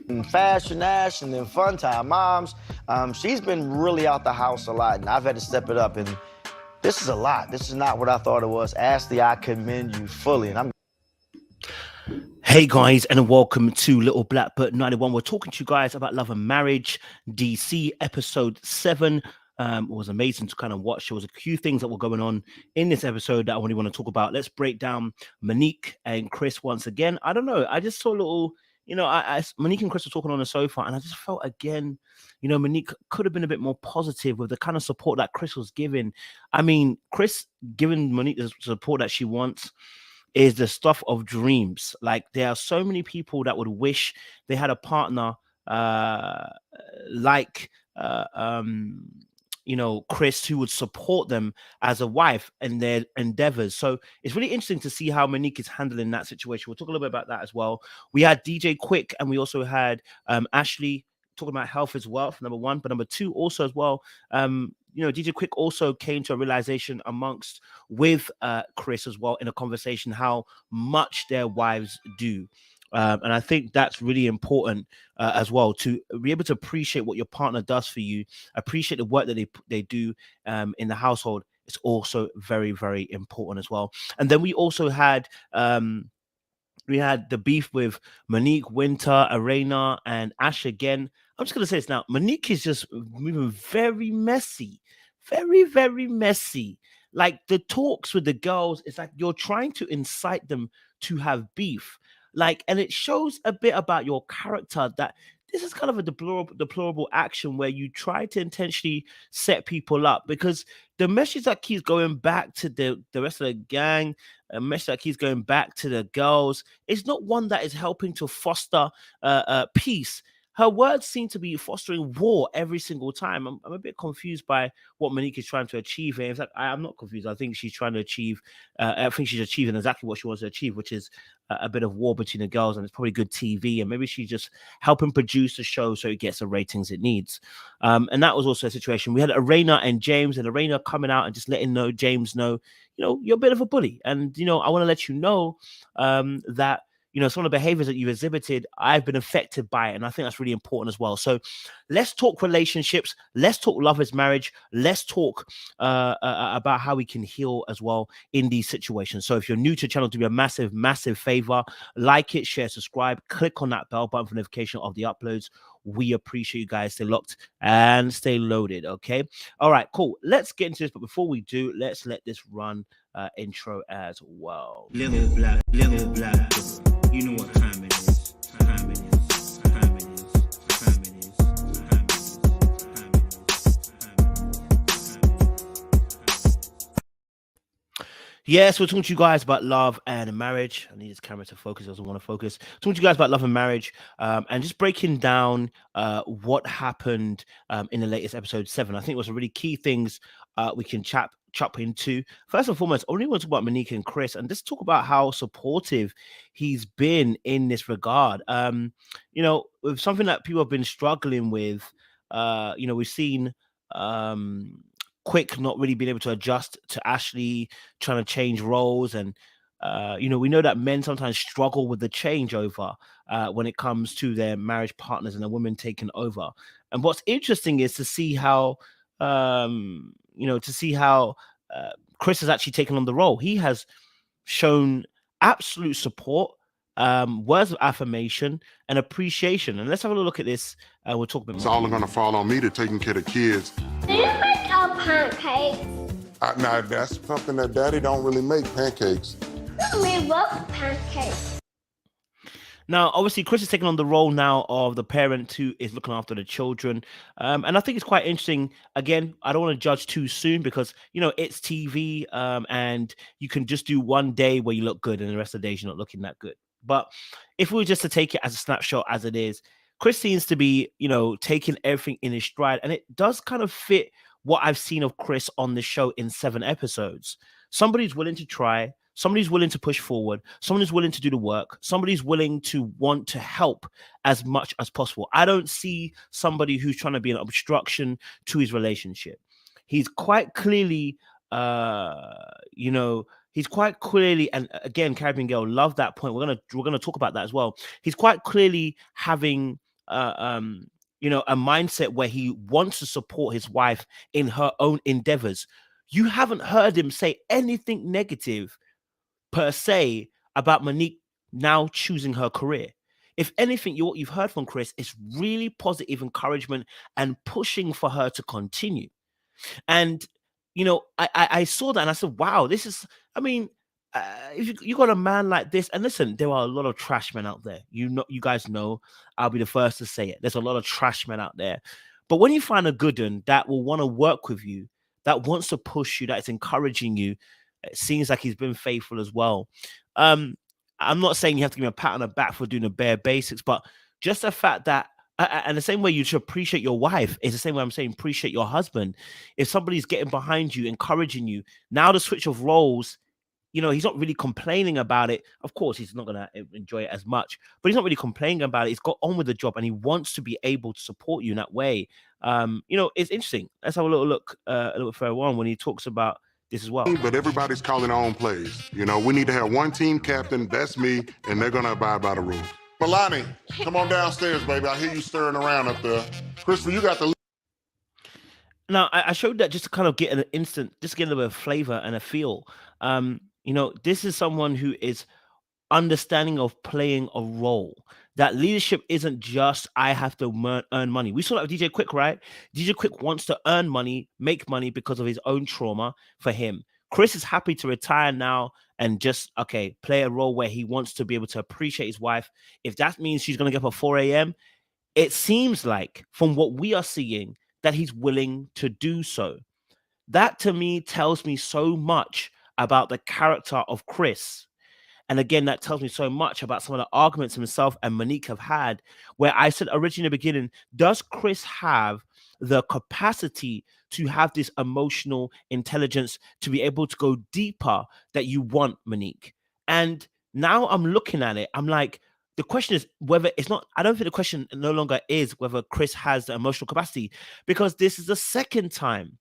and Fashion Ash and then Fun Time Moms. She's been really out the house a lot, and I've had to step it up. And this is a lot. This is not what I thought it was. Ashley, I commend you fully, and I'm. Hey guys, and welcome to Little Blackbird 91. We're talking to you guys about love and marriage, DC episode 7. It was amazing to kind of watch. There was a few things that were going on in this episode that I really want to talk about. Let's break down Monique and Chris once again. I don't know. I just saw a little, Monique and Chris were talking on the sofa, and I just felt again, Monique could have been a bit more positive with the kind of support that Chris was giving. I mean, Chris giving Monique the support that she wants is the stuff of dreams. Like, there are so many people that would wish they had a partner uh like Chris, who would support them as a wife and their endeavors. So it's really interesting to see how Monique is handling that situation. We'll talk a little bit about that as well. We had DJ Quick, and we also had Ashley talking about health as well, for number one. But number two, also as well, DJ Quick also came to a realization amongst with Chris as well in a conversation how much their wives do. And I think that's really important as well, to be able to appreciate what your partner does for you, appreciate the work that they do in the household. It's also very, very important as well. And then we had the beef with Monique, Winter, Arena, and Ash again. I'm just going to say this now. Monique is just moving very messy. Very, very messy. Like, the talks with the girls, it's like you're trying to incite them to have beef. Like, and it shows a bit about your character that this is kind of a deplorable action where you try to intentionally set people up, because the message that keeps going back to the rest of the gang, a message that keeps going back to the girls, is not one that is helping to foster peace. Her words seem to be fostering war every single time. I'm a bit confused by what Monique is trying to achieve here. In fact, I'm not confused. I think she's trying to achieve, I think she's achieving exactly what she wants to achieve, which is a bit of war between the girls, and it's probably good TV. And maybe she's just helping produce the show so it gets the ratings it needs. And that was also a situation. We had Arena and James, and Arena coming out and just letting James know, you're a bit of a bully. And, I want to let you know that some of the behaviors that you've exhibited, I've been affected by it. And I think that's really important as well. So let's talk relationships. Let's talk love as marriage. Let's talk about how we can heal as well in these situations. So if you're new to the channel, do me a massive, massive favor. Like it, share, subscribe, click on that bell button for notification of the uploads. We appreciate you guys. Stay locked and stay loaded. Okay. All right, cool. Let's get into this. But before we do, let's let this run intro as well. Little black. You know what time it is. Time it is. Time it is. Time it is. Time it is. Yes, we're talking to you guys about love and marriage. I need this camera to focus. It doesn't want to focus. Talking to you guys about love and marriage, and just breaking down what happened in the latest episode 7. I think it was some really key things we can chop into. First and foremost, I only want to talk about Monique and Chris, and just talk about how supportive he's been in this regard. With something that people have been struggling with, we've seen Quick not really being able to adjust to Ashley trying to change roles, and we know that men sometimes struggle with the changeover when it comes to their marriage partners and the women taking over. And what's interesting is to see how Chris has actually taken on the role. He has shown absolute support, words of affirmation, and appreciation. And let's have a look at this. We'll talk a bit more. It's all going to fall on me to taking care of kids. Do you make our pancakes? Now, that's something that Daddy don't really make, pancakes. We love pancakes. Now, obviously, Chris is taking on the role now of the parent who is looking after the children. And I think it's quite interesting. Again, I don't want to judge too soon because, it's TV, and you can just do one day where you look good and the rest of the days you're not looking that good. But if we were just to take it as a snapshot as it is, Chris seems to be, taking everything in his stride. And it does kind of fit what I've seen of Chris on the show in 7 episodes. Somebody's willing to try. Somebody's willing to push forward. Somebody's willing to do the work. Somebody's willing to want to help as much as possible. I don't see somebody who's trying to be an obstruction to his relationship. He's quite clearly, he's quite clearly, and again, Caribbean Girl, love that point. We're gonna talk about that as well. He's quite clearly having a mindset where he wants to support his wife in her own endeavors. You haven't heard him say anything negative per se about Monique now choosing her career. If anything, what you've heard from Chris is really positive encouragement and pushing for her to continue. And I saw that and I said, wow, this is, I mean, if you got a man like this, and listen, there are a lot of trash men out there. You guys know, I'll be the first to say it. There's a lot of trash men out there. But when you find a good one that will want to work with you, that wants to push you, that is encouraging you, it seems like he's been faithful as well. I'm not saying you have to give him a pat on the back for doing the bare basics, but just the fact that, and the same way you should appreciate your wife is the same way I'm saying appreciate your husband. If somebody's getting behind you, encouraging you, now the switch of roles, he's not really complaining about it. Of course, he's not going to enjoy it as much, but he's not really complaining about it. He's got on with the job and he wants to be able to support you in that way. It's interesting. Let's have a little look a little bit further on when he talks about this as well. But everybody's calling their own plays. We need to have one team captain, that's me, and they're going to abide by the rules. Milani, come on downstairs, baby. I hear you stirring around up there. Christopher, you got the... Now, I showed that just to kind of get a little bit of flavor and a feel. This is someone who is understanding of playing a role. That leadership isn't just, I have to earn money. We saw that with DJ Quick, right? DJ Quick wants to earn money, make money because of his own trauma for him. Chris is happy to retire now and just, play a role where he wants to be able to appreciate his wife. If that means she's going to get up at 4 a.m., it seems like, from what we are seeing, that he's willing to do so. That, to me, tells me so much about the character of Chris. And again, that tells me so much about some of the arguments himself and Monique have had, where I said originally in the beginning, does Chris have the capacity to have this emotional intelligence to be able to go deeper that you want, Monique? And now I'm looking at it, I'm like, the question is whether it's not, I don't think the question no longer is whether Chris has the emotional capacity, because this is the second time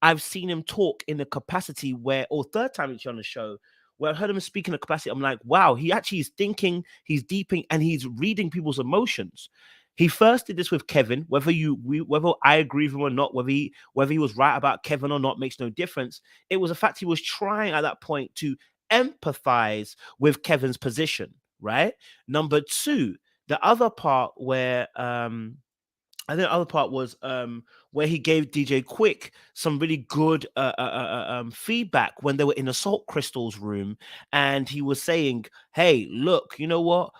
I've seen him talk in the capacity where, or third time he's on the show, where I heard him speak in the capacity. I'm like, wow, he actually is thinking, he's deeping, and he's reading people's emotions. He first did this with Kevin, whether I agree with him or not, whether he was right about Kevin or not makes no difference. It was a fact he was trying at that point to empathize with Kevin's position, right? Number two, the other part where I think the other part was where he gave DJ Quick some really good feedback when they were in Assault Crystal's room, and he was saying, "Hey, look, you know what?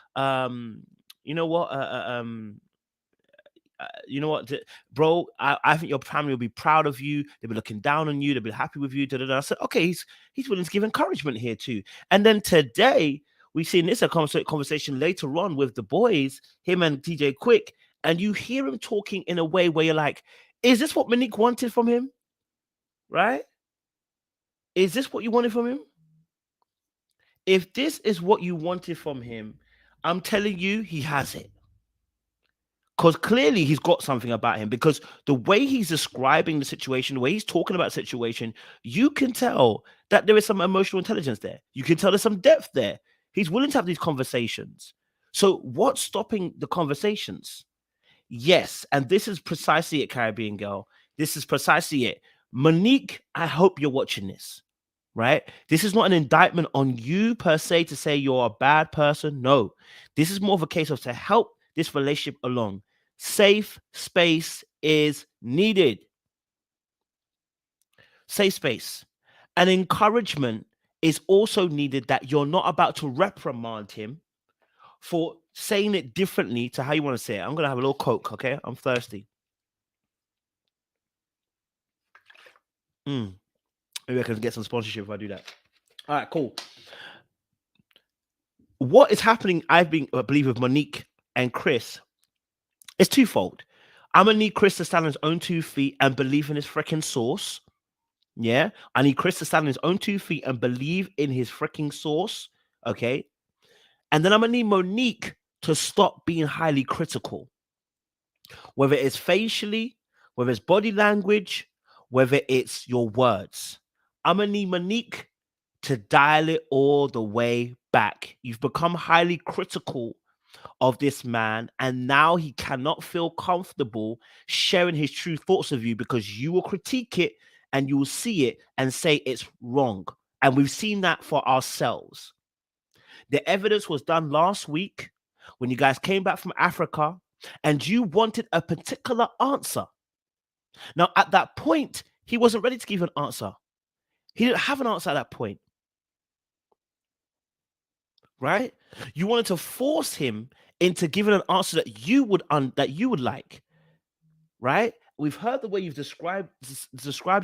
Bro, I think your family will be proud of you. They'll be looking down on you. They'll be happy with you." I said, "Okay, he's willing to give encouragement here too." And then today we see this a conversation later on with the boys, him and DJ Quick. And you hear him talking in a way where you're like, is this what Monique wanted from him? Right? Is this what you wanted from him? If this is what you wanted from him, I'm telling you, he has it. Because clearly he's got something about him, because the way he's describing the situation, the way he's talking about the situation, you can tell that there is some emotional intelligence there. You can tell there's some depth there. He's willing to have these conversations. So what's stopping the conversations? Yes, and this is precisely it, Caribbean Girl. This is precisely it. Monique, I hope you're watching this, right? This is not an indictment on you per se to say you're a bad person. No, this is more of a case of to help this relationship along. Safe space is needed. Safe space. And encouragement is also needed, that you're not about to reprimand him for saying it differently to how you want to say it. I'm going to have a little Coke, okay? I'm thirsty. Maybe I can get some sponsorship if I do that. All right, cool. What is happening, I believe, with Monique and Chris is twofold. I'm going to need Chris to stand on his own 2 feet and believe in his freaking source. Yeah? I need Chris to stand on his own 2 feet and believe in his freaking source, okay? And then I'm going to need Monique to stop being highly critical, whether it's facially, whether it's body language, whether it's your words. I'm going to need Monique to dial it all the way back. You've become highly critical of this man, and now he cannot feel comfortable sharing his true thoughts of you because you will critique it and you will see it and say it's wrong. And we've seen that for ourselves. The evidence was done last week when you guys came back from Africa and you wanted a particular answer. Now, at that point, he wasn't ready to give an answer. He didn't have an answer at that point. Right? You wanted to force him into giving an answer that you would like. Right? We've heard the way you've described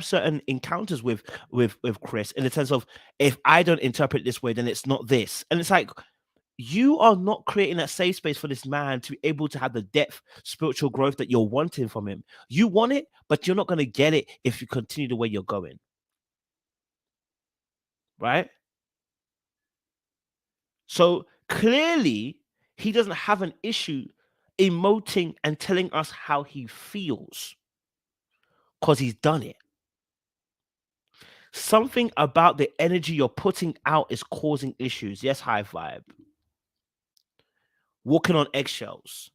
certain encounters with Chris in the sense of, if I don't interpret it this way, then it's not this. And it's like, you are not creating that safe space for this man to be able to have the depth, spiritual growth that you're wanting from him. You want it, but you're not going to get it if you continue the way you're going. Right? So clearly, he doesn't have an issue emoting and telling us how he feels because he's done it. Something about the energy you're putting out is causing issues. Yes, high vibe. Walking on eggshells.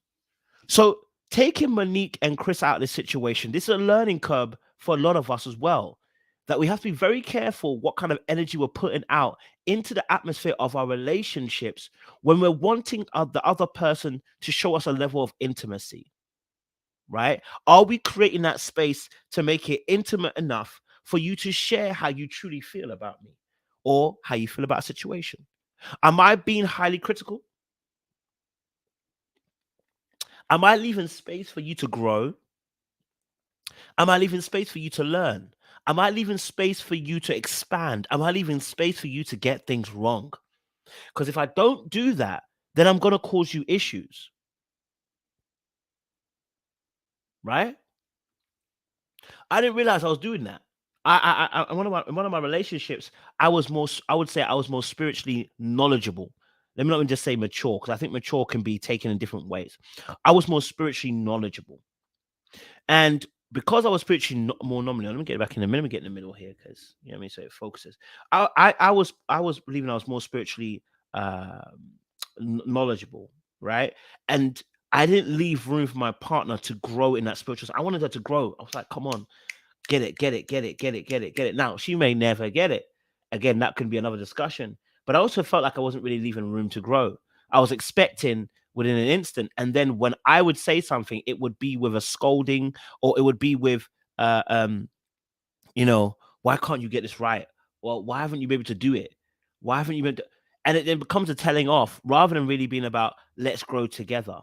So taking Monique and Chris out of this situation, this is a learning curve for a lot of us as well. That we have to be very careful what kind of energy we're putting out into the atmosphere of our relationships when we're wanting the other person to show us a level of intimacy, right? Are we creating that space to make it intimate enough for you to share how you truly feel about me or how you feel about a situation? Am I being highly critical? Am I leaving space for you to grow? Am I leaving space for you to learn? Am I leaving space for you to expand? Am I leaving space for you to get things wrong? Because if I don't do that, then I'm going to cause you issues. Right? I didn't realize I was doing that. In one of my relationships, I would say I was more spiritually knowledgeable. Let me not even just say mature, because I think mature can be taken in different ways. I was more spiritually knowledgeable. And because I was spiritually more nominal, let me get back in the middle, get in the middle here, because you know what I mean, so it focuses. I was believing I was more spiritually knowledgeable, right? And I didn't leave room for my partner to grow in that spiritual. I wanted her to grow. I was like, come on, get it. Now she may never get it. Again, that could be another discussion. But I also felt like I wasn't really leaving room to grow. I was expecting within an instant. And then when I would say something, it would be with a scolding, or it would be with, you know, why can't you get this right? Well, why haven't you been able to do it? Why haven't you been? And it then becomes a telling off rather than really being about let's grow together.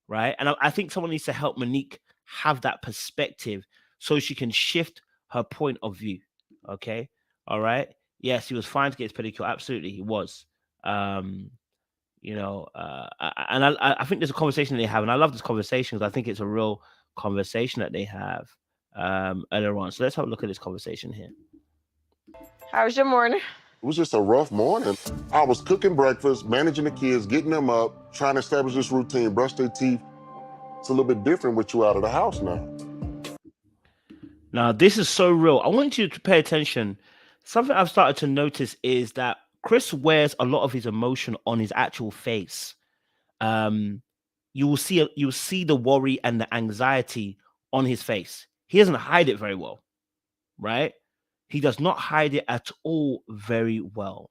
Right. And I think someone needs to help Monique have that perspective so she can shift her point of view. Okay. All right. Yes, he was fine to get his pedicure. Absolutely, he was. You know, I think there's a conversation they have, and I love this conversation because I think it's a real conversation that they have earlier on. So let's have a look at this conversation here. How was your morning? It was just a rough morning. I was cooking breakfast, managing the kids, getting them up, trying to establish this routine, brush their teeth. It's a little bit different with you out of the house now. Now, this is so real. I want you to pay attention. Something I've started to notice is that Chris wears a lot of his emotion on his actual face. You'll see the worry and the anxiety on his face. He doesn't hide it very well, right? He does not hide it at all very well.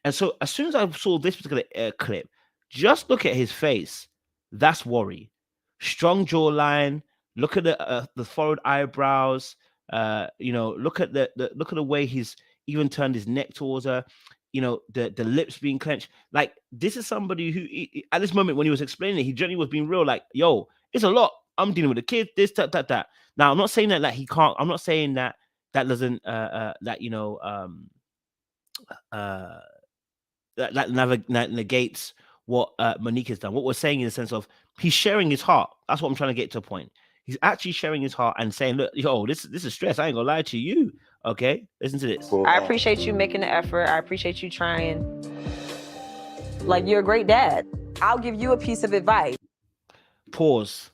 And so as soon as I saw this particular clip, just look at his face. That's worry. Strong jawline. Look at the furrowed eyebrows. You know, look at the way he's even turned his neck towards her. You know, the lips being clenched. Like, this is somebody who, at this moment when he was explaining it, he generally was being real. Like, yo, it's a lot. I'm dealing with the kids. This, that. Now, I'm not saying that he can't. I'm not saying that doesn't that you know that negates what Monique has done. What we're saying in the sense of he's sharing his heart. That's what I'm trying to get to a point. He's actually sharing his heart and saying, look, yo, this is stress. I ain't gonna lie to you. Okay, listen to this. I appreciate you making the effort. I appreciate you trying. Like, you're a great dad. I'll give you a piece of advice. Pause.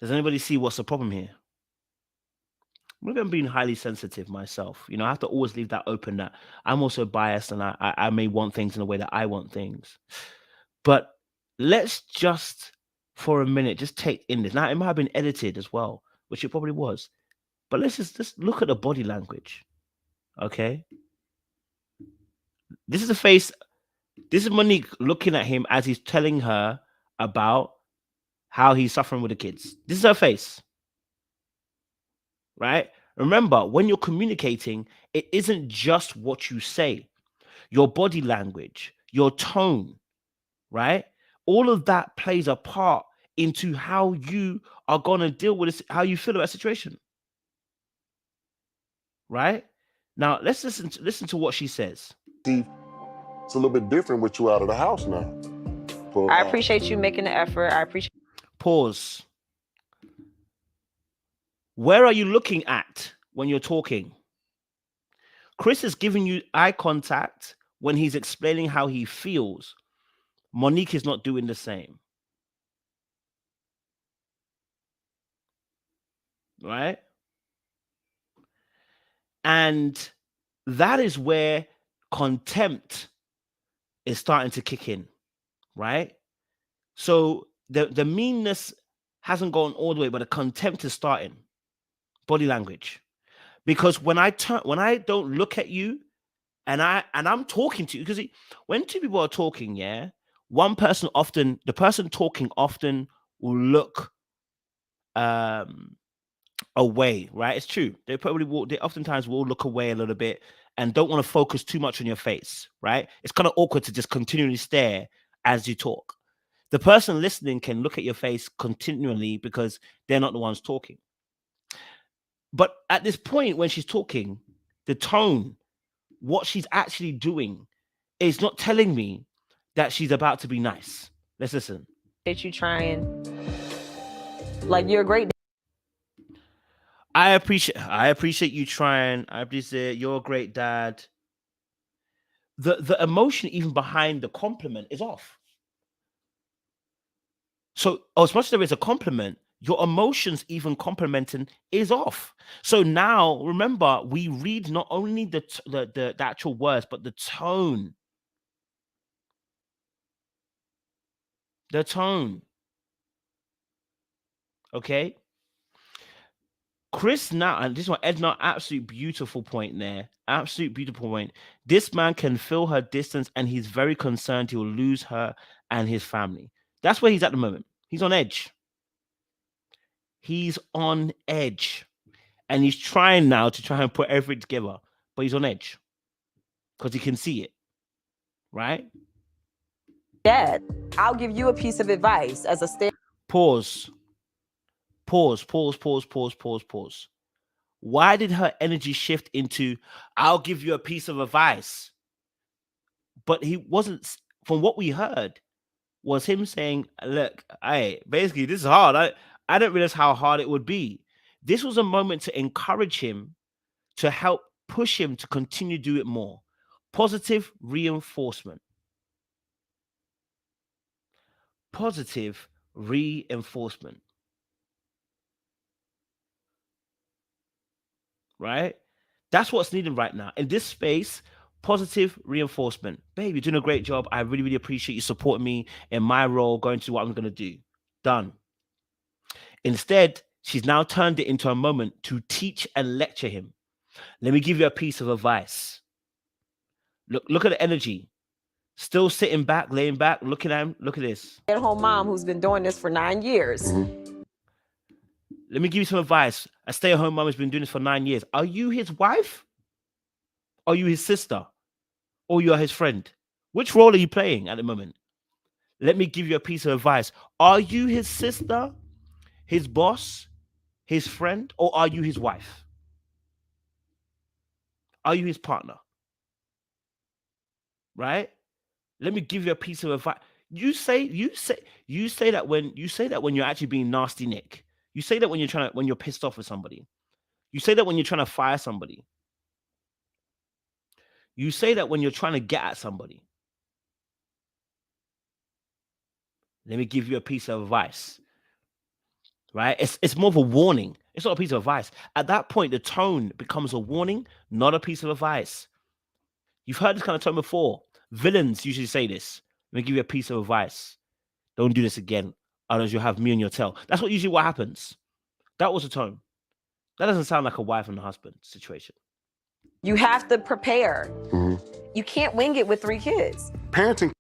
Does anybody see what's the problem here? maybe I'm being highly sensitive myself. You know, I have to always leave that open that I'm also biased and I may want things in the way that I want things. But let's just for a minute just take in this. Now it might have been edited as well, which it probably was. But let's just look at the body language. Okay. This is the face. This is Monique looking at him as he's telling her about how he's suffering with the kids. This is her face. Right? Remember, when you're communicating, it isn't just what you say, your body language, your tone, right? All of that plays a part into how you are going to deal with this, how you feel about a situation. Right? Now, let's listen to what she says. See, it's a little bit different with you out of the house now. But, I appreciate you making the effort. I appreciate. Pause. Where are you looking at when you're talking? Chris is giving you eye contact when he's explaining how he feels. Monique is not doing the same. Right? And that is where contempt is starting to kick in, right? So the meanness hasn't gone all the way, but the contempt is starting. Body language. Because when I don't look at you and I'm talking to you, because when two people are talking, yeah, the person talking often will look away, right? It's true. They oftentimes will look away a little bit and don't want to focus too much on your face, right? It's kind of awkward to just continually stare as you talk. The person listening can look at your face continually because they're not the ones talking. But at this point, when she's talking, the tone, what she's actually doing is not telling me that she's about to be nice. Let's listen. That you trying. Like, you're a great. I appreciate you trying. I appreciate you're a great dad. The emotion even behind the compliment is off. So as much as there is a compliment, your emotions even complimenting is off. So now remember, we read not only the actual words, but the tone. The tone. Okay. Chris now, and this one, Edna, absolute beautiful point there. Absolute beautiful point. This man can feel her distance and he's very concerned he will lose her and his family. That's where he's at the moment. He's on edge. He's on edge. And he's trying now to try and put everything together, but he's on edge because he can see it. Right? Dad, I'll give you a piece of advice as a stay. Pause. Why did her energy shift into, I'll give you a piece of advice? But he wasn't, from what we heard, was him saying, look, basically, this is hard. I didn't realize how hard it would be. This was a moment to encourage him, to help push him to continue to do it more. Positive reinforcement. Positive reinforcement. Right? That's what's needed right now. In this space, positive reinforcement. Babe, you're doing a great job. I really, really appreciate you supporting me in my role, going to what I'm going to do. Done. Instead, she's now turned it into a moment to teach and lecture him. Let me give you a piece of advice. Look at the energy. Still sitting back, laying back, looking at him. Look at this. At-home mom who's been doing this for 9 years. Mm-hmm. Let me give you some advice. A stay-at-home mom has been doing this for 9 years. Are you his wife? Are you his sister? Or you are his friend? Which role are you playing at the moment? Let me give you a piece of advice. Are you his sister, his boss, his friend, or are you his wife? Are you his partner? Right? Let me give you a piece of advice. You say that when you're actually being nasty, Nick. You say that when you're pissed off with somebody. You say that when you're trying to fire somebody. You say that when you're trying to get at somebody. Let me give you a piece of advice. Right? It's more of a warning. It's not a piece of advice. At that point, the tone becomes a warning, not a piece of advice. You've heard this kind of tone before. Villains usually say this. Let me give you a piece of advice. Don't do this again, otherwise you'll have me on your tail. That's usually what happens. That was the tone. That doesn't sound like a wife and a husband situation. You have to prepare. Mhm. You can't wing it with 3 kids. Parenting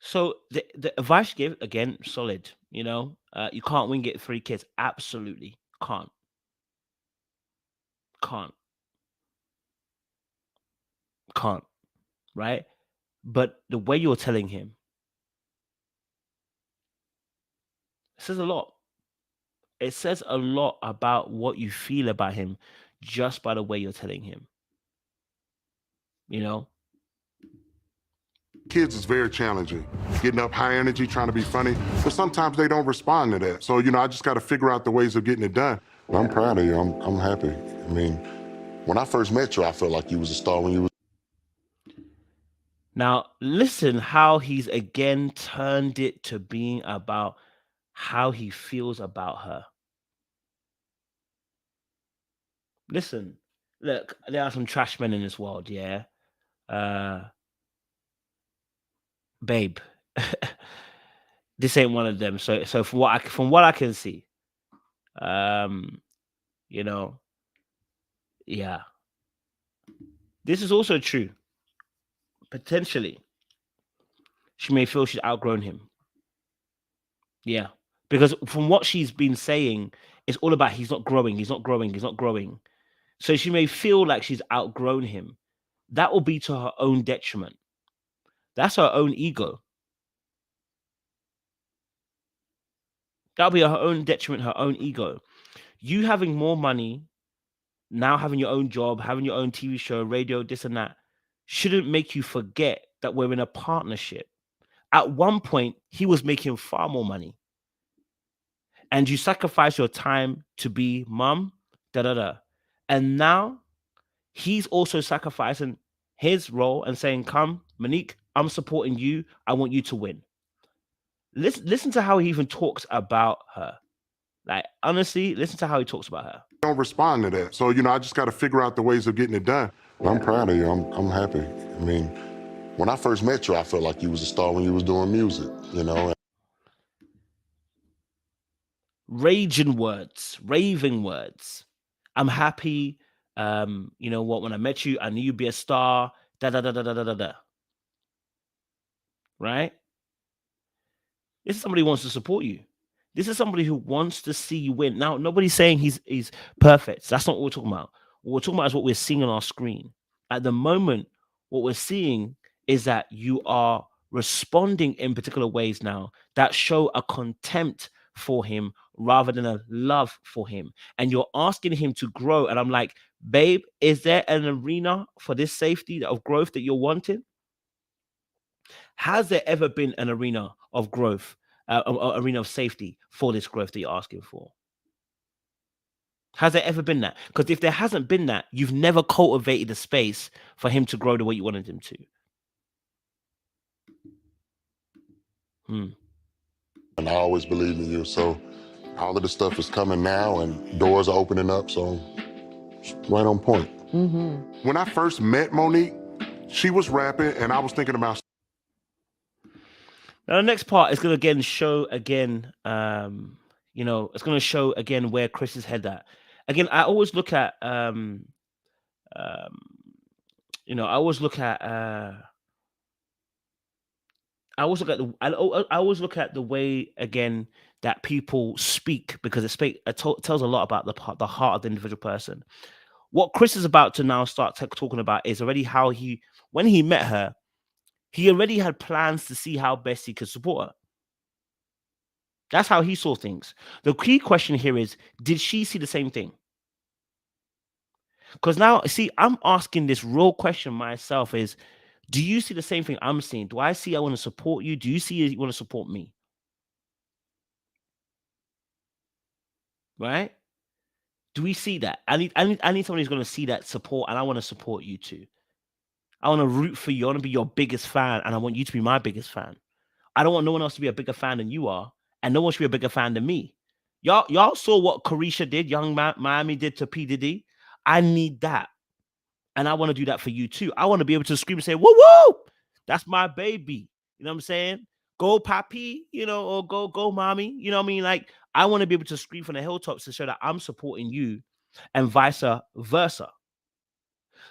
So the advice you gave, again, solid. You can't wing it 3 kids. Absolutely can't. Can't. Right? But the way you're telling him says a lot. It says a lot about what you feel about him just by the way you're telling him. kids is very challenging. Getting up high energy, trying to be funny, but sometimes they don't respond to that. So, I just got to figure out the ways of getting it done. Well, I'm proud of you. I'm happy. I mean, when I first met you, I felt like you was a star when you was. Now, listen how he's again turned it to being about how he feels about her. Listen, look, there are some trash men in this world, yeah? Babe, this ain't one of them. So from what I can see, yeah. This is also true. Potentially, she may feel she's outgrown him. Yeah. Because from what she's been saying, it's all about he's not growing. So she may feel like she's outgrown him. That will be to her own detriment. That's her own ego. That'll be her own detriment, her own ego. You having more money, now having your own job, having your own TV show, radio, this and that, shouldn't make you forget that we're in a partnership. At one point, he was making far more money. And you sacrifice your time to be mum, And now he's also sacrificing his role and saying, come, Monique, I'm supporting you. I want you to win. Listen to how he even talks about her. Like, honestly, listen to how he talks about her. Don't respond to that. So, I just got to figure out the ways of getting it done. Well, I'm proud of you. I'm happy. I mean, when I first met you, I felt like you was a star when you was doing music, Raving words. I'm happy. You know what? When I met you, I knew you'd be a star. Right? This is somebody who wants to support you. This is somebody who wants to see you win. Now, nobody's saying he's perfect. That's not what we're talking about. What we're talking about is what we're seeing on our screen. At the moment, what we're seeing is that you are responding in particular ways now that show a contempt for him rather than a love for him. And you're asking him to grow. And I'm like, babe, is there an arena for this safety of growth that you're wanting? Has there ever been an arena of growth, arena of safety for this growth that you're asking for? Has there ever been that? Because if there hasn't been that, you've never cultivated the space for him to grow the way you wanted him to. And I always believed in you. So all of the stuff is coming now and doors are opening up. So it's right on point. Mm-hmm. When I first met Monique, she was rapping and I was thinking about. Now, the next part is going to again show again, it's going to show again where Chris is head at. Again, I always look at, I always look at the way again that people speak, because it tells a lot about the heart of the individual person. What Chris is about to now start talking about is already how when he met her, he already had plans to see how best he could support her. That's how he saw things. The key question here is, did she see the same thing? Because now, see, I'm asking this real question myself is, do you see the same thing I'm seeing? Do I see I want to support you? Do you see you want to support me? Right? Do we see that? I need someone who's going to see that support, and I want to support you too. I want to root for you. I want to be your biggest fan, and I want you to be my biggest fan. I don't want no one else to be a bigger fan than you are, and no one should be a bigger fan than me. Y'all saw what Carisha did, Young Miami did to P. Diddy. I need that. And I want to do that for you too. I want to be able to scream and say, woo, woo, that's my baby. You know what I'm saying? Go, papi, or go, mommy. You know what I mean? Like, I want to be able to scream from the hilltops to show that I'm supporting you and vice versa.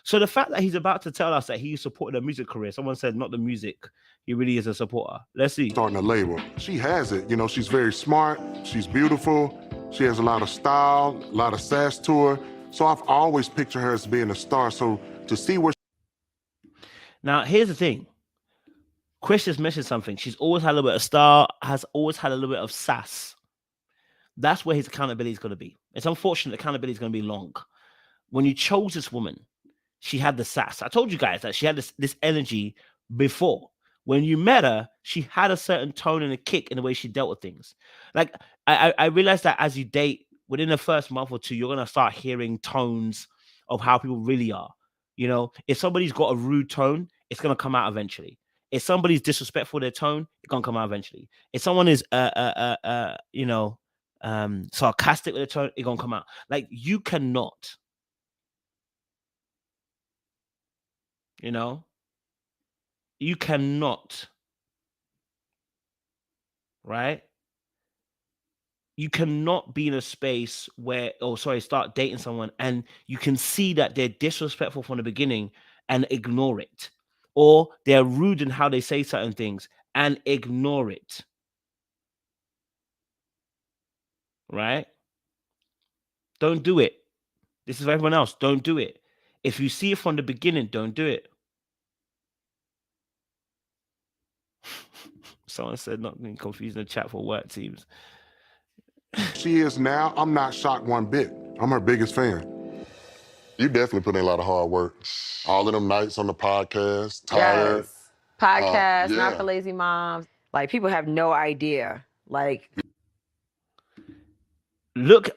So the fact that he's about to tell us that he supported a music career, someone said not the music, he really is a supporter. Let's see. Starting a label. She has it. She's very smart. She's beautiful. She has a lot of style, a lot of sass to her. So I've always pictured her as being a star. So to see where... Now, here's the thing. Chris just mentioned something. She's always had a little bit of star, has always had a little bit of sass. That's where his accountability is going to be. It's unfortunate accountability is going to be long. When you chose this woman, she had the sass. I told you guys that she had this energy before. When you met her, she had a certain tone and a kick in the way she dealt with things. Like, I realized that as you date, within the first month or two, you're going to start hearing tones of how people really are. If somebody's got a rude tone, it's going to come out eventually. If somebody's disrespectful their tone, it's going to come out eventually. If someone is, sarcastic with their tone, it's going to come out. Like, you cannot, you cannot, right? You cannot be in a space where, start dating someone and you can see that they're disrespectful from the beginning and ignore it. Or they're rude in how they say certain things and ignore it. Right? Don't do it. This is for everyone else. Don't do it. If you see it from the beginning, don't do it. Someone said not being confused in the chat for work teams. She is now, I'm not shocked one bit. I'm her biggest fan. You definitely put in a lot of hard work. All of them nights on the podcast, tired. Yes. Podcast, yeah. Not for Lazy Moms. Like, people have no idea. Like, look,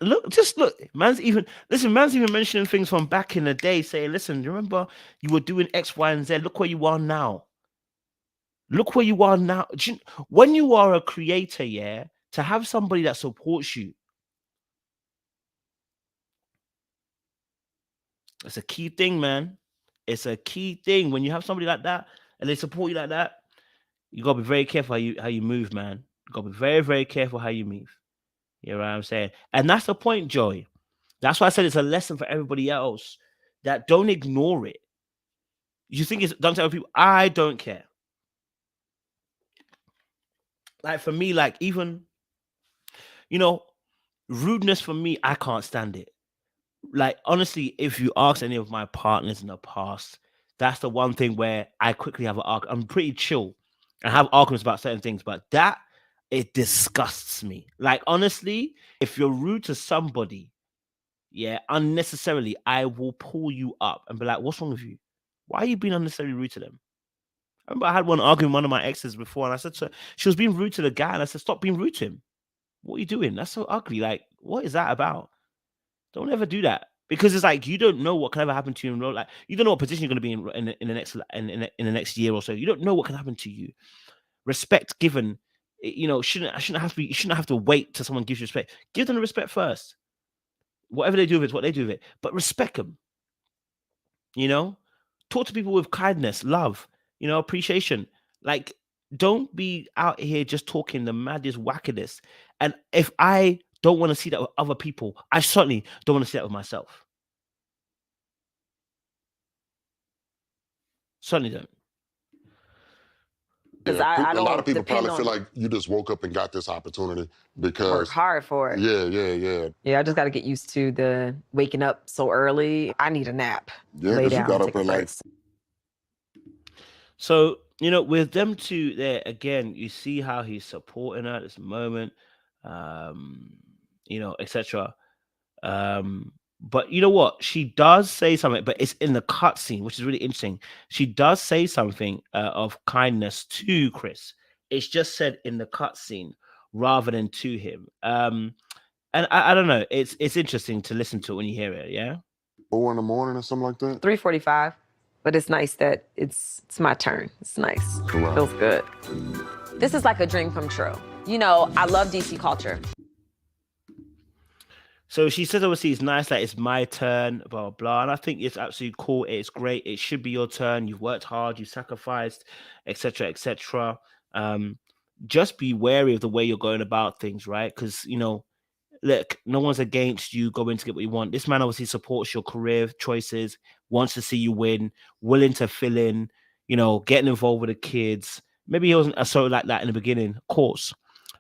man's even mentioning things from back in the day, saying, listen, remember you were doing X, Y, and Z. Look where you are now. Look where you are now. When you are a creator, yeah, to have somebody that supports you, it's a key thing, man. It's a key thing. When you have somebody like that and they support you like that, you gotta be very careful how you move, man. You gotta be very, very careful how you move. You know what I'm saying? And that's the point, Joy. That's why I said it's a lesson for everybody else, that don't ignore it. You think it's done to other people? I don't care. Like, for me, like, even, rudeness for me, I can't stand it. Like, honestly, if you ask any of my partners in the past, that's the one thing where I quickly have an argument. I'm pretty chill. I have arguments about certain things, but that, it disgusts me. Like, honestly, if you're rude to somebody, yeah, unnecessarily, I will pull you up and be like, what's wrong with you? Why are you being unnecessarily rude to them? I remember I had one argument with one of my exes before, and I said to her, she was being rude to the guy, and I said, stop being rude to him. What are you doing? That's so ugly. Like, what is that about? Don't ever do that, because it's like, you don't know what can ever happen to you in real life. You don't know what position you're going to be in the next year or so. You don't know what can happen to you. Respect given, shouldn't have to wait till someone gives you respect. Give them the respect first. Whatever they do with it, what they do with it, but respect them. Talk to people with kindness, love, appreciation. Like, don't be out here just talking the maddest wackiness. And if I don't want to see that with other people, I certainly don't want to see that with myself. Certainly don't. Yeah, a lot of people probably feel like you just woke up and got this opportunity because work hard for it. Yeah. Yeah, I just got to get used to the waking up so early. I need a nap. Yeah, because you got up at like. So, with them two there, again, you see how he's supporting her at this moment, etc. But you know what? She does say something, but it's in the cutscene, which is really interesting. She does say something of kindness to Chris. It's just said in the cutscene rather than to him. And I don't know. It's interesting to listen to it when you hear it. Yeah. 4 in the morning or something like that. 3:45. But it's nice that it's my turn. It's nice. Right. Feels good. This is like a dream come true. You know, I love DC culture. So she says, obviously, it's nice that it's my turn, blah, blah, blah. And I think it's absolutely cool. It's great. It should be your turn. You've worked hard, you've sacrificed, etc., etc. Just be wary of the way you're going about things, right? Because, you know, look, no one's against you going to get what you want. This man obviously supports your career choices, wants to see you win, willing to fill in, you know, getting involved with the kids. Maybe he wasn't so like that in the beginning, of course,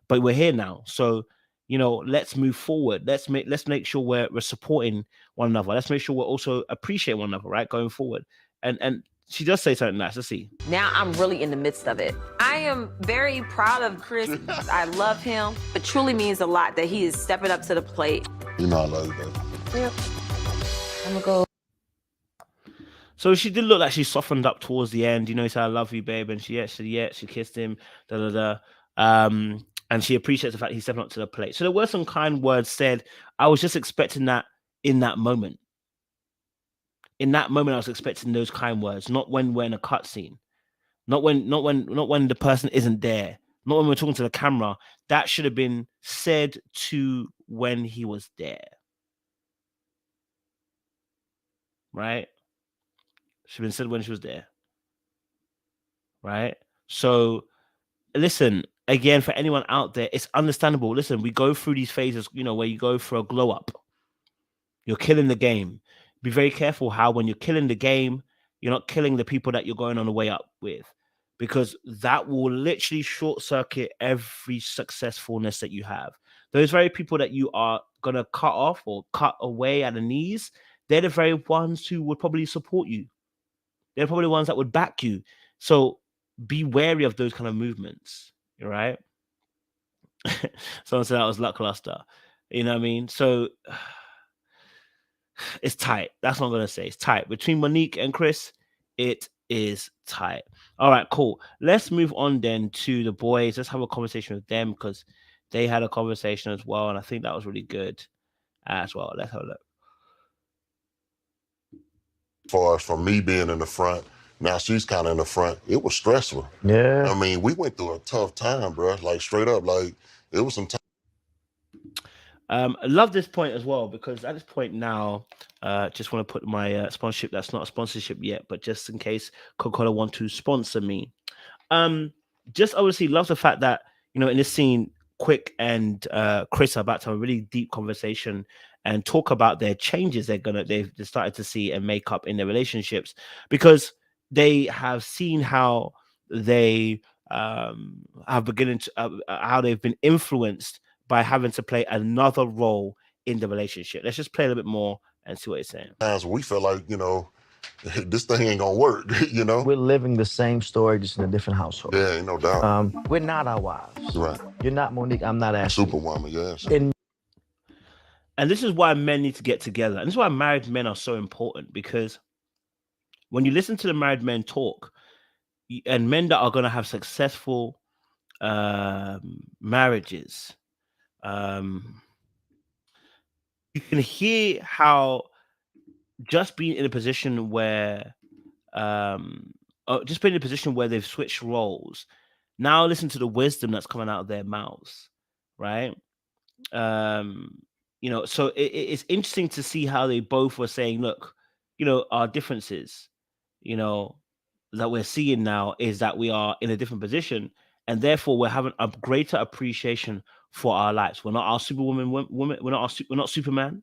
but we're here now. So, you know, let's move forward. Let's make sure we're supporting one another. Let's make sure we're also appreciating one another, right, going forward. And she does say something nice. Let's see. Now I'm really in the midst of it. I am very proud of Chris. I love him. It truly means a lot that he is stepping up to the plate. You know I love you, baby. Yep. I'm gonna go. So she did look like she softened up towards the end. You know, he said, "I love you, babe," and she kissed him. And she appreciates the fact he's stepping up to the plate. So there were some kind words said. I was just expecting that in that moment. In that moment, I was expecting those kind words, not when we're in a cutscene, not when the person isn't there, not when we're talking to the camera. That should have been said to when he was there, right? Should have been said when she was there, right? So, listen, again, for anyone out there, it's understandable. Listen, we go through these phases, you know, where you go for a glow up. You're killing the game. Be very careful how when you're killing the game, you're not killing the people that you're going on the way up with, because that will literally short circuit every successfulness that you have. Those very people that you are going to cut off or cut away at the knees, they're the very ones who would probably support you. They're probably the ones that would back you. So be wary of those kind of movements, right? Someone said that was lackluster. You know what I mean? So it's tight. That's what I'm going to say. It's tight. Between Monique and Chris, it is tight. All right, cool. Let's move on then to the boys. Let's have a conversation with them because they had a conversation as well. And I think that was really good as well. Let's have a look. As far as for me being in the front, now she's kind of in the front. It was stressful. Yeah. I mean, we went through a tough time, bro. Like straight up, like it was some time. I love this point as well because at this point now, just want to put my sponsorship. That's not a sponsorship yet, but just in case Coca-Cola want to sponsor me. Just obviously love the fact that, you know, in this scene, Quick and Chris are about to have a really deep conversation and talk about their changes they've started to see and make up in their relationships, because they have seen how they have beginning to how they've been influenced by having to play another role in the relationship. Let's just play a little bit more and see what he's saying. Times we feel like, you know, this thing ain't gonna work, you know? We're living the same story, just in a different household. Yeah, ain't no doubt. We're not our wives. Right. You're not Monique, I'm not Ashley. Superwoman, yes. And this is why men need to get together. And this is why married men are so important, because when you listen to the married men talk, and men that are going to have successful marriages, you can hear how just being in a position where they've switched roles. Now listen to the wisdom that's coming out of their mouths, right? You know, so it's interesting to see how they both were saying, look, you know, our differences, you know, that we're seeing now is that we are in a different position, and therefore we're having a greater appreciation for our lives. We're not our superwoman, women. We're not Superman.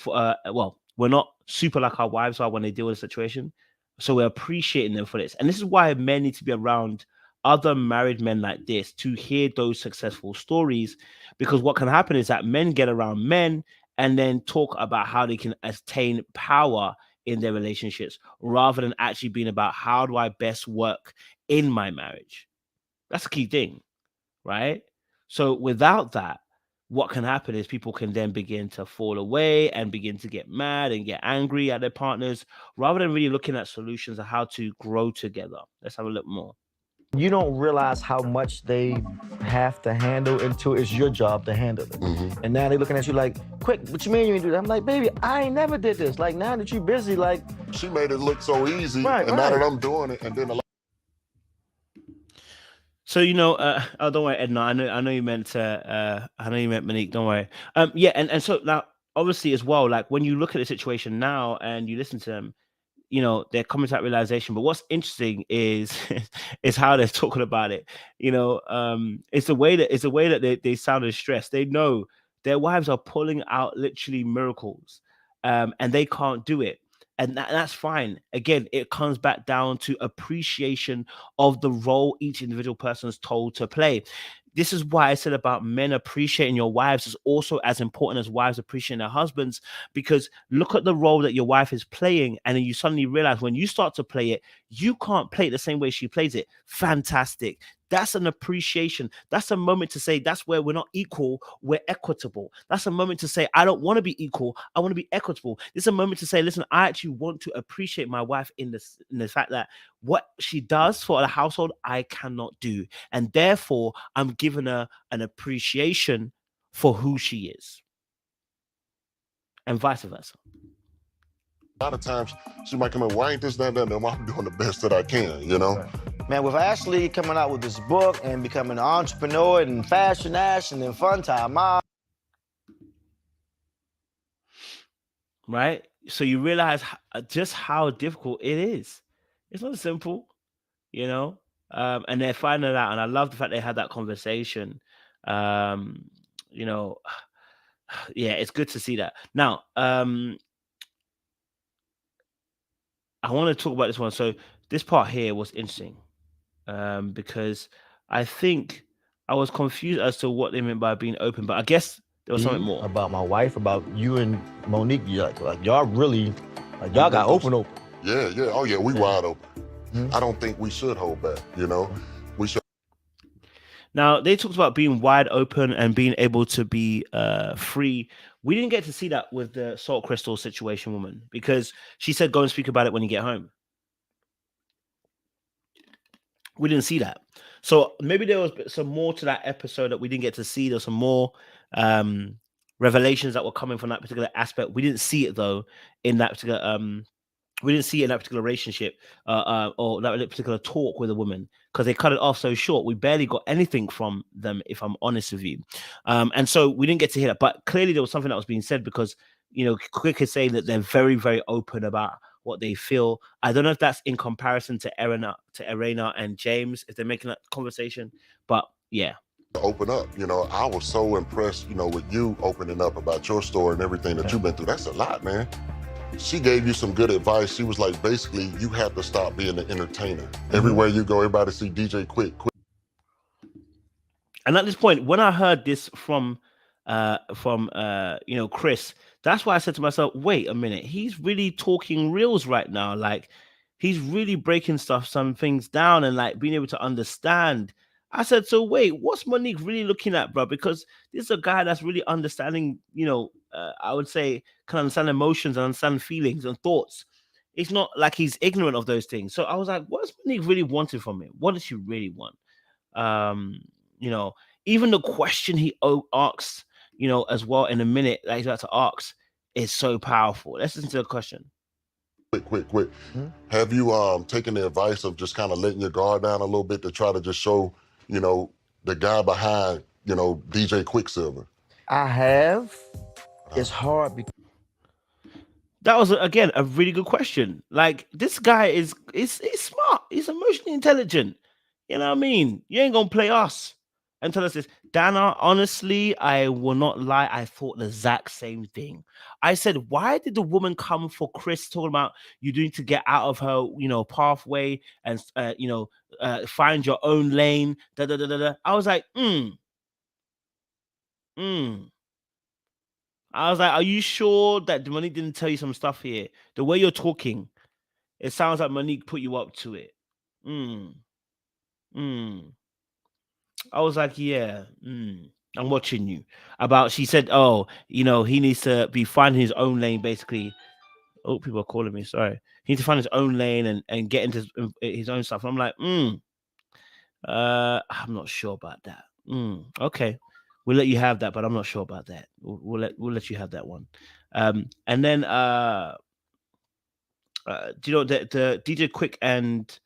We're not super like our wives are when they deal with a situation. So we're appreciating them for this, and this is why men need to be around other married men like this to hear those successful stories, because what can happen is that men get around men and then talk about how they can attain power in their relationships rather than actually being about how do I best work in my marriage. That's a key thing, right? So without that, what can happen is people can then begin to fall away and begin to get mad and get angry at their partners rather than really looking at solutions of how to grow together. Let's have a look more. you don't realize how much they have to handle until it's your job to handle it. And now they're looking at you like, quick, what you mean you ain't do that? I'm like, baby, I ain't never did this. Like, now that you busy, like. She made it look so easy, Right, and now that I'm doing it, and then So oh, don't worry, Edna. I know you meant Monique. Don't worry. Yeah, and so now, obviously, as well, like when you look at the situation now and you listen to them, they're coming to that realization. But what's interesting is is how they're talking about it. It's the way that they sounded stressed. They know their wives are pulling out literally miracles, and they can't do it. And that's fine. Again, it comes back down to appreciation of the role each individual person is told to play. This is why I said about men appreciating your wives is also as important as wives appreciating their husbands, because look at the role that your wife is playing, and then you suddenly realize when you start to play it, you can't play it the same way she plays it. Fantastic. That's an appreciation. That's a moment to say that's where we're not equal, we're equitable. That's a moment to say I don't want to be equal, I want to be equitable. This is a moment to say, listen, I actually want to appreciate my wife in the fact that what she does for the household, I cannot do. And therefore, I'm giving her an appreciation for who she is. And vice versa. a lot of times she might come in, why ain't this, that, and then I'm doing the best that I can, Man, with Ashley coming out with this book and becoming an entrepreneur and Fashion Ash and then Fun Time Mom. Right? So you realize just how difficult it is. It's not simple, and they're finding it out. And I love the fact they had that conversation. Yeah, it's good to see that. Now, I want to talk about this one. So this part here was interesting because I think I was confused as to what they meant by being open, but I guess there was something more. About my wife, about you and Monique, like y'all really, like y'all got open. Yeah. Oh, yeah, we wide open. I don't think we should hold back, We should. Now, they talked about being wide open and being able to be free. We didn't get to see that with the Salt Crystal situation woman, because she said, go and speak about it when you get home. We didn't see that. So maybe there was some more to that episode that we didn't get to see. There's some more revelations that were coming from that particular aspect. We didn't see it, though, in that particular we didn't see it in that particular relationship or that particular talk with a woman, because they cut it off so short. We barely got anything from them, if I'm honest with you. And so we didn't get to hear that. But clearly there was something that was being said, because, Quick is saying that they're very, very open about what they feel. I don't know if that's in comparison to Arena and James, if they're making that conversation. But yeah. Open up. I was so impressed, with you opening up about your story and everything that you've been through. That's a lot, man. She gave you some good advice. She was like, basically, you have to stop being an entertainer. Everywhere you go, everybody see DJ Quick. And at this point, when I heard this from Chris, that's why I said to myself, wait a minute, he's really talking reels right now. Like, he's really breaking some things down and like being able to understand. I said, so wait, what's Monique really looking at, bro? Because this is a guy that's really understanding, I would say, can understand emotions and understand feelings and thoughts. It's not like he's ignorant of those things. So I was like, what's Monique really wanting from him? What does she really want? Even the question he asks, as well in a minute that he's about to ask is so powerful. Let's listen to the question. Quick. Have you taken the advice of just kind of letting your guard down a little bit to try to just show, the guy behind, DJ Quicksilver? I have. It's hard because that was, again, a really good question. Like, this guy is smart. He's emotionally intelligent. You know what I mean? You ain't gonna play us and tell us this. Dana, honestly, I will not lie. I thought the exact same thing. I said, why did the woman come for Chris talking about you need to get out of her, pathway and, find your own lane. I was like, I was like, are you sure that Monique didn't tell you some stuff here? The way you're talking, it sounds like Monique put you up to it. I was like, yeah, I'm watching you. She said, oh, he needs to be finding his own lane, basically. Oh, people are calling me, sorry. He needs to find his own lane and get into his own stuff. And I'm like, I'm not sure about that. Okay, we'll let you have that, but I'm not sure about that. We'll let you have that one. And then do you know the DJ Quick and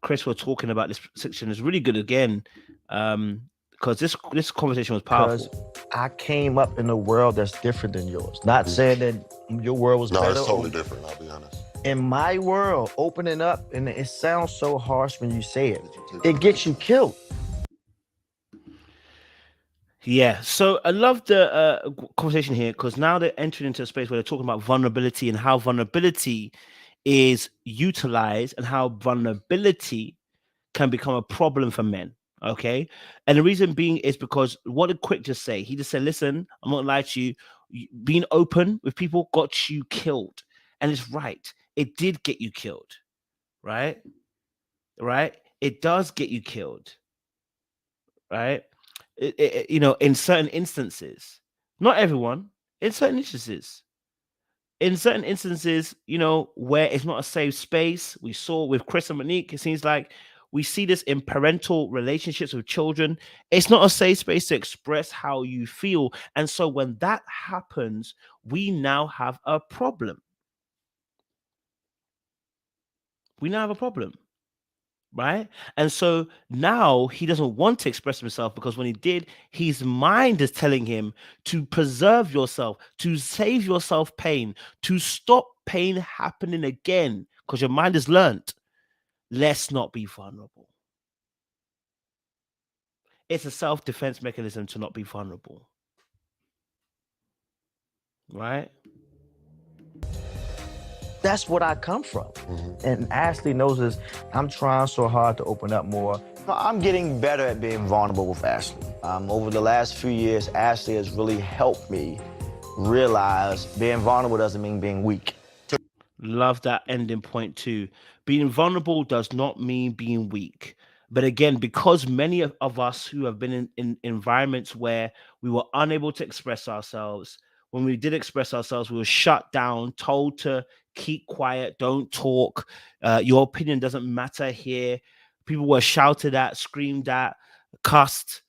Chris were talking about this section is really good again, because this conversation was powerful. Because I came up in a world that's different than yours. Not saying that your world was better. No, it's totally different, I'll be honest. In my world, opening up, and it sounds so harsh when you say it, it gets you killed. Yeah, so I love the conversation here, because now they're entering into a space where they're talking about vulnerability and how vulnerability is utilized and how vulnerability can become a problem for men. Okay, and the reason being is because what did Quick just say? He just said, listen, I'm not gonna lie to you, being open with people got you killed. And it's right, it did get you killed, right? It does get you killed, right? In certain instances, not everyone, in certain instances, where it's not a safe space. We saw with Chris and Monique, it seems like we see this in parental relationships with children. It's not a safe space to express how you feel. And so when that happens, we now have a problem. Right? And so now he doesn't want to express himself, because when he did, his mind is telling him to preserve yourself, to save yourself pain, to stop pain happening again, because your mind has learned, let's not be vulnerable. It's a self-defense mechanism to not be vulnerable. Right? That's what I come from. And Ashley knows this. I'm trying so hard to open up more. I'm getting better at being vulnerable with Ashley. Over the last few years, Ashley has really helped me realize being vulnerable doesn't mean being weak. Love that ending point too. Being vulnerable does not mean being weak. But again, because many of us who have been in environments where we were unable to express ourselves, when we did express ourselves, we were shut down, told to keep quiet, don't talk. Your opinion doesn't matter here. People were shouted at, screamed at, cussed,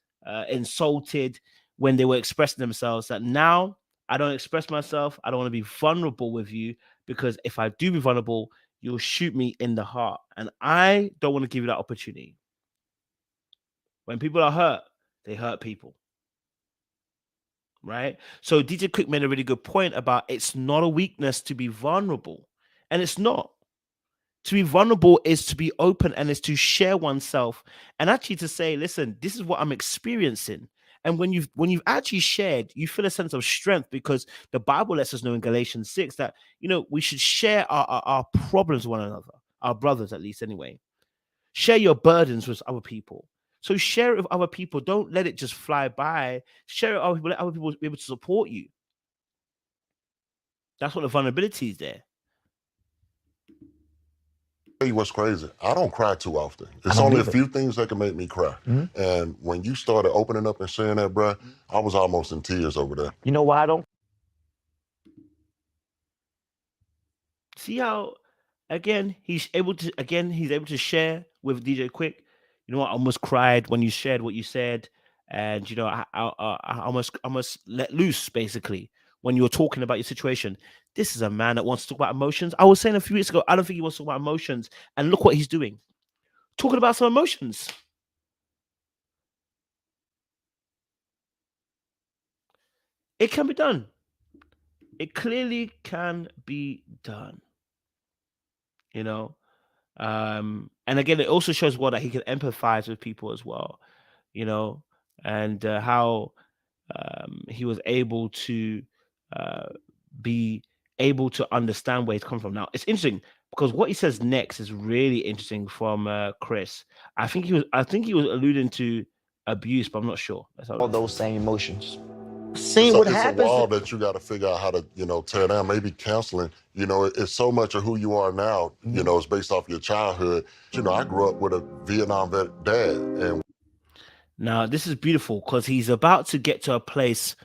insulted when they were expressing themselves. That now I don't express myself. I don't want to be vulnerable with you, because if I do be vulnerable, you'll shoot me in the heart. And I don't want to give you that opportunity. When people are hurt, they hurt people. Right? So DJ Quick made a really good point about it's not a weakness to be vulnerable. And it's not. To be vulnerable is to be open, and is to share oneself, and actually to say, listen, this is what I'm experiencing. And when you've actually shared, you feel a sense of strength, because the Bible lets us know in Galatians 6 that, we should share our problems with one another, our brothers at least anyway. Share your burdens with other people. So share it with other people. Don't let it just fly by. Share it with other people. Let other people be able to support you. That's what the vulnerability is there. Tell you what's crazy. I don't cry too often. It's only a few things that can make me cry. And when you started opening up and sharing that, bruh, I was almost in tears over there. You know why I don't? See how, again, he's able to share with DJ Quick. You know what? I almost cried when you shared what you said, and I almost let loose, basically, when you were talking about your situation. This is a man that wants to talk about emotions. I was saying a few weeks ago, I don't think he wants to talk about emotions, and look what he's doing, talking about some emotions. It can be done. It clearly can be done. And again, it also shows that he can empathize with people as well, and how he was able to be able to understand where he's come from. Now, it's interesting because what he says next is really interesting from Chris. I think he was alluding to abuse, but I'm not sure. That's all those same emotions. Seeing So what it's happens. a wall that you got to figure out how to, tear down. Maybe counseling, it's so much of who you are now, it's based off your childhood. I grew up with a Vietnam vet dad. And now this is beautiful because he's about to get to a place,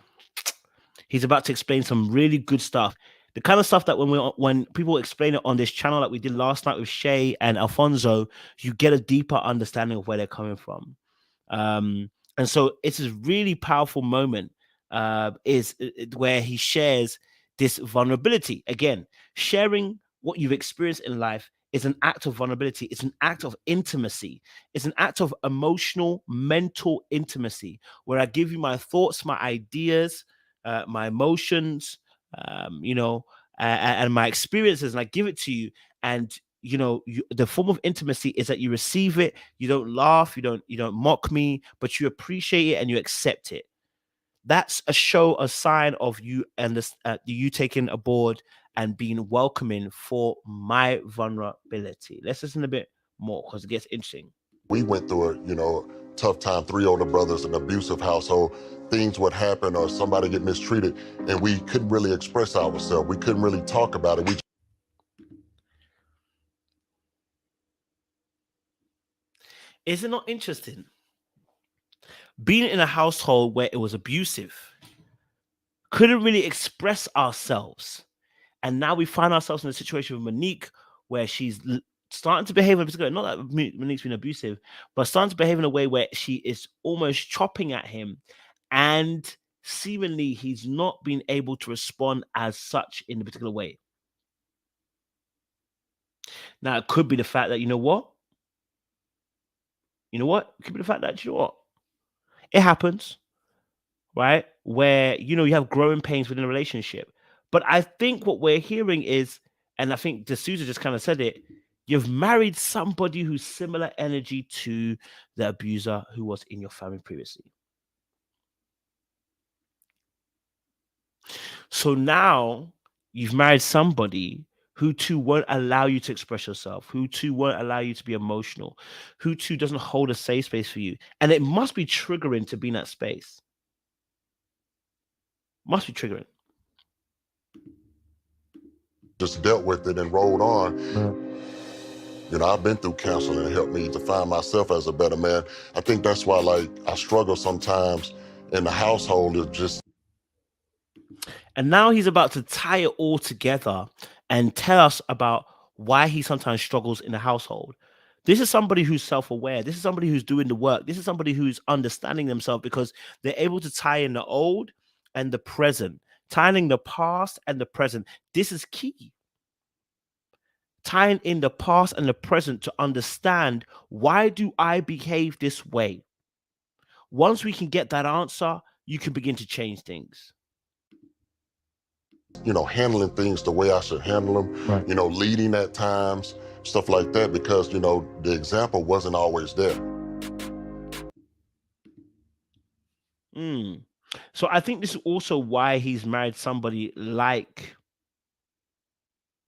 he's about to explain some really good stuff. The kind of stuff that when people explain it on this channel, like we did last night with Shay and Alfonso, you get a deeper understanding of where they're coming from. And so it's a really powerful moment where he shares this vulnerability. Again, sharing what you've experienced in life is an act of vulnerability. It's an act of intimacy. It's an act of emotional, mental intimacy, where I give you my thoughts, my ideas, my emotions, and my experiences, and I give it to you. And the form of intimacy is that you receive it. You don't laugh. You don't mock me, but you appreciate it and you accept it. That's a sign of you and you taking a board and being welcoming for my vulnerability. Let's listen a bit more because it gets interesting. We went through a tough time, 3 older brothers, an abusive household. Things would happen or somebody get mistreated, and we couldn't really express ourselves. We couldn't really talk about it. Is it not interesting? Being in a household where it was abusive, couldn't really express ourselves. And now we find ourselves in a situation with Monique where she's starting to behave in a particular, not that Monique's been abusive, but starting to behave in a way where she is almost chopping at him, and seemingly he's not been able to respond as such in a particular way. Now, it could be the fact that, it could be the fact that, it happens, right? Where, you have growing pains within a relationship. But I think what we're hearing is, and I think D'Souza just kind of said it, you've married somebody who's similar energy to the abuser who was in your family previously. So now you've married somebody who too won't allow you to express yourself, who too won't allow you to be emotional, who too doesn't hold a safe space for you. And it must be triggering to be in that space. Must be triggering. Just dealt with it and rolled on. I've been through counseling and helped me to find myself as a better man. I think that's why, I struggle sometimes in the household. Is just. And now he's about to tie it all together and tell us about why he sometimes struggles in the household. This is somebody who's self-aware. This is somebody who's doing the work. This is somebody who's understanding themselves because they're able to tie in the old and the present, tying the past and the present. This is key. Tying in the past and the present to understand, why do I behave this way? Once we can get that answer, you can begin to change things. Handling things the way I should handle them, right. Leading at times, stuff like that, because, the example wasn't always there. So I think this is also why he's married somebody like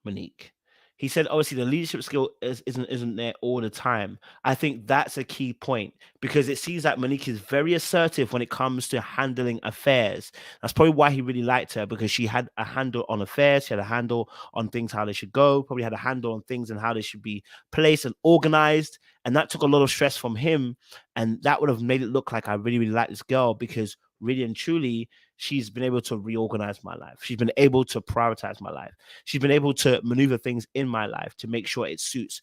Monique. He said, obviously, the leadership skill isn't there all the time. I think that's a key point because it seems that Monique is very assertive when it comes to handling affairs. That's probably why he really liked her, because she had a handle on affairs. She had a handle on things, how they should go, probably had a handle on things and how they should be placed and organized. And that took a lot of stress from him. And that would have made it look like I really, really like this girl, because really and truly, she's been able to reorganize my life. She's been able to prioritize my life. She's been able to maneuver things in my life to make sure it suits.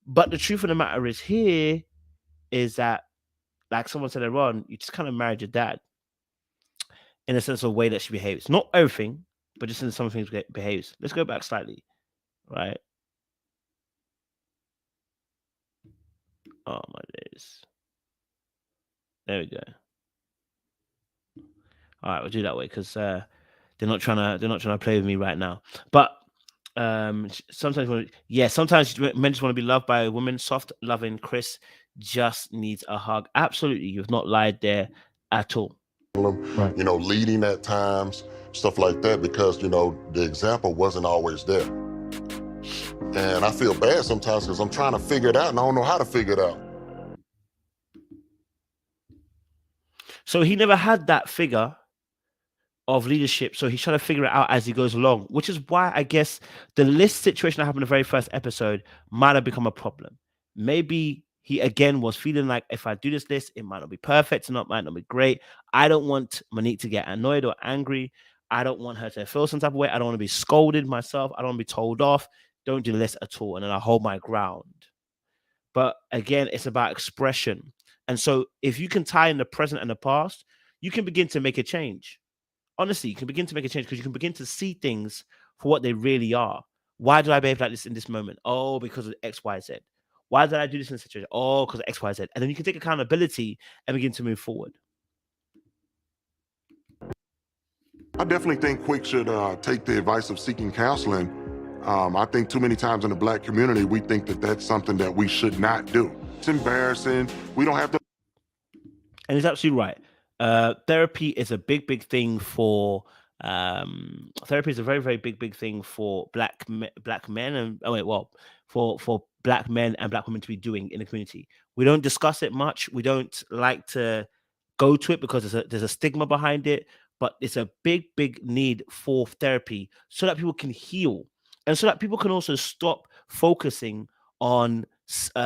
But the truth of the matter is that, like someone said earlier on, you just kind of married your dad in a sense of the way that she behaves. Not everything, but just in some things behaves. Let's go back slightly, right? Oh my days. There we go. All right, we'll do that way because they're not trying to play with me right now. But sometimes men just want to be loved by a woman. Soft, loving Chris just needs a hug. Absolutely, you've not lied there at all. Right. Leading at times, stuff like that, because the example wasn't always there. And I feel bad sometimes because I'm trying to figure it out and I don't know how to figure it out. So he never had that figure of leadership, so he's trying to figure it out as he goes along, which is why I guess the list situation that happened in the very first episode might have become a problem. Maybe he again was feeling like, if I do this list, it might not be perfect, might not be great. I don't want Monique to get annoyed or angry. I don't want her to feel some type of way. I don't want to be scolded myself. I don't want to be told off. Don't do this at all. And then I hold my ground. But again, it's about expression. And so if you can tie in the present and the past, you can begin to make a change. Honestly, you can begin to make a change because you can begin to see things for what they really are. Why did I behave like this in this moment? Oh, because of X, Y, Z. Why did I do this in this situation? Oh, because of X, Y, Z. And then you can take accountability and begin to move forward. I definitely think Quick should take the advice of seeking counseling. I think too many times in the Black community, we think that that's something that we should not do. It's embarrassing. We don't have to. And he's absolutely right. Therapy is a big thing for therapy is a very big thing for black men and for black men and black women to be doing in the community. We don't discuss it much. We don't like to go to it because there's a stigma behind it, but it's a big need for therapy so that people can heal and so that people can also stop focusing on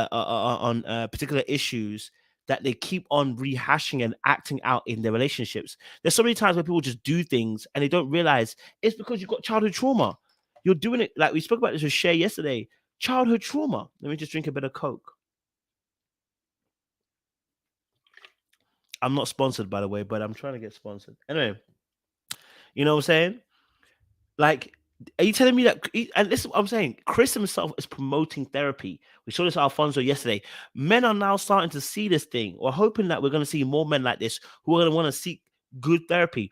particular issues that they keep on rehashing and acting out in their relationships. There's so many times where people just do things and they don't realize it's because you've got childhood trauma. You're doing it like we spoke about this with Shay yesterday. Childhood trauma. Let me just drink a bit of Coke. I'm not sponsored, by the way, but I'm trying to get sponsored. Anyway, you know what I'm saying? Like, are you telling me that? And this is what I'm saying. Chris himself is promoting therapy. We saw this at Alfonso yesterday. Men are now starting to see this thing. We're hoping that we're going to see more men like this who are going to want to seek good therapy.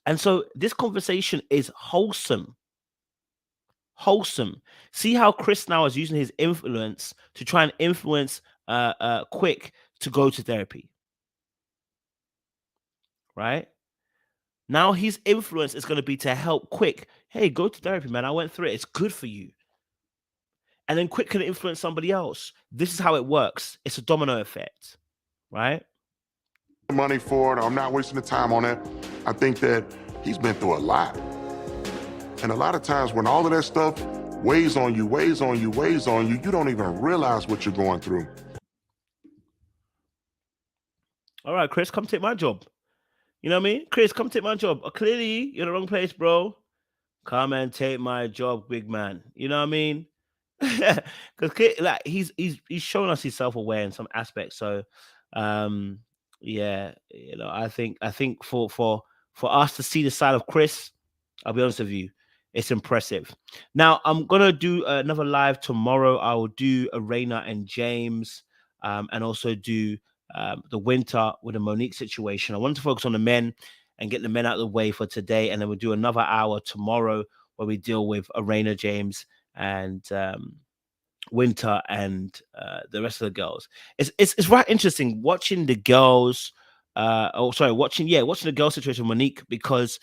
And so this conversation is wholesome. Wholesome. See how Chris now is using his influence to try and influence Quick to go to therapy. Right? Now his influence is going to be to help Quick. Hey, go to therapy, man. I went through it. It's good for you. And then Quick can influence somebody else. This is how it works. It's a domino effect, right? Money for it. I'm not wasting the time on it. I think that he's been through a lot. And a lot of times when all of that stuff weighs on you, you don't even realize what you're going through. All right, Chris, come take my job. You know what I mean? Chris, come take my job. Clearly, you're in the wrong place, bro. Come and take my job, big man. You know what I mean? Because like he's shown us he's self-aware in some aspects. So yeah, you know, I think for us to see the side of Chris, I'll be honest with you, it's impressive. Now I'm gonna do another live tomorrow. I will do Arena and James, and also do the winter with the Monique situation. I wanted to focus on the men and get the men out of the way for today, and then we'll do another hour tomorrow where we deal with Arena, James, and Winter and the rest of the girls. It's right interesting watching the girls. Watching the girl situation with Monique, because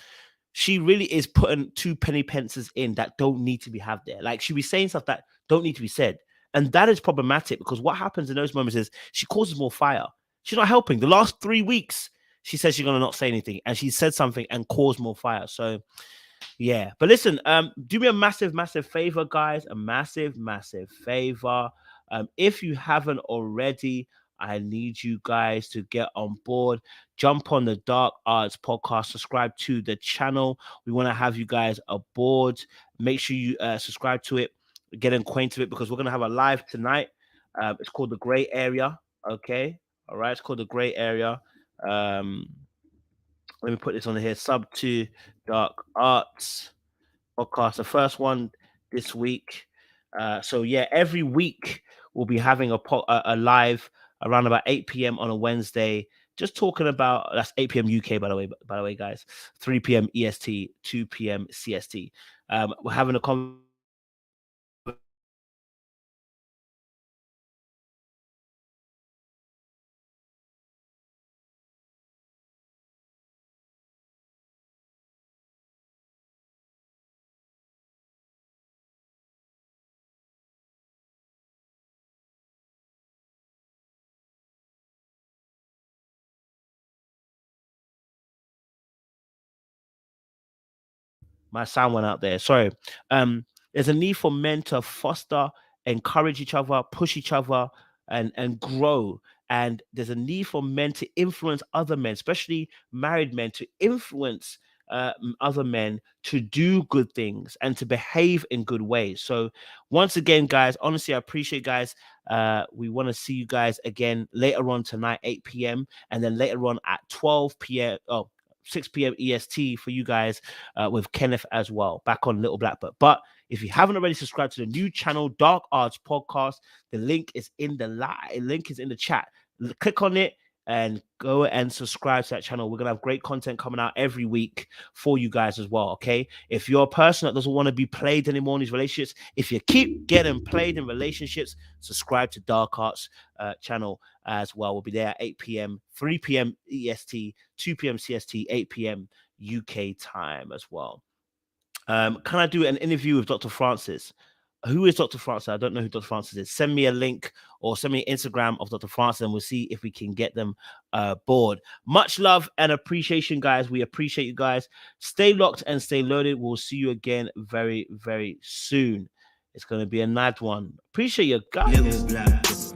she really is putting two penny pences in that don't need to be had there. Like, she be saying stuff that don't need to be said. And that is problematic, because what happens in those moments is she causes more fire. She's not helping. The last 3 weeks, she says she's going to not say anything, and she said something and caused more fire. So, yeah. But listen, do me a massive favor, guys. A massive favor. If you haven't already, I need you guys to get on board. Jump on the Dark Arts podcast. Subscribe to the channel. We want to have you guys aboard. Make sure you subscribe to it. Get acquainted with it, because we're going to have a live tonight. It's called The Gray Area. Okay. All right. It's called The Gray Area. Let me put this on here. Sub to Dark Arts podcast. The first one this week. So yeah, every week we'll be having a live around about 8 p.m. on a Wednesday, just talking about, that's 8 p.m. UK, by the way, guys, 3 p.m. EST, 2 p.m. CST. We're having a conversation. My sound went out there. Sorry. There's a need for men to foster, encourage each other, push each other, and grow. And there's a need for men to influence other men, especially married men, to influence other men to do good things and to behave in good ways. So once again, guys, honestly, I appreciate you guys. We want to see you guys again later on tonight, 8 p.m. and then later on at 12 p.m. 6 p.m. EST for you guys with Kenneth as well, back on Little Black Book. But if you haven't already subscribed to the new channel, Dark Arts Podcast, the link is in the chat. Click on it and go and subscribe to that channel. We're gonna have great content coming out every week for you guys as well. Okay, if you're a person that doesn't want to be played anymore in these relationships, if you keep getting played in relationships, subscribe to Dark Arts channel as well. We'll be there at 8 p.m., 3 p.m. EST, 2 p.m. CST, 8 p.m. UK time as well. Can I do an interview with Dr. Francis? Who is Dr. Francis? I don't know who Dr. Francis is. Send me a link or send me an Instagram of Dr. Francis and we'll see if we can get them board. Much love and appreciation, guys. We appreciate you guys. Stay locked and stay loaded. We'll see you again very, very soon. It's going to be a nice one. Appreciate you guys.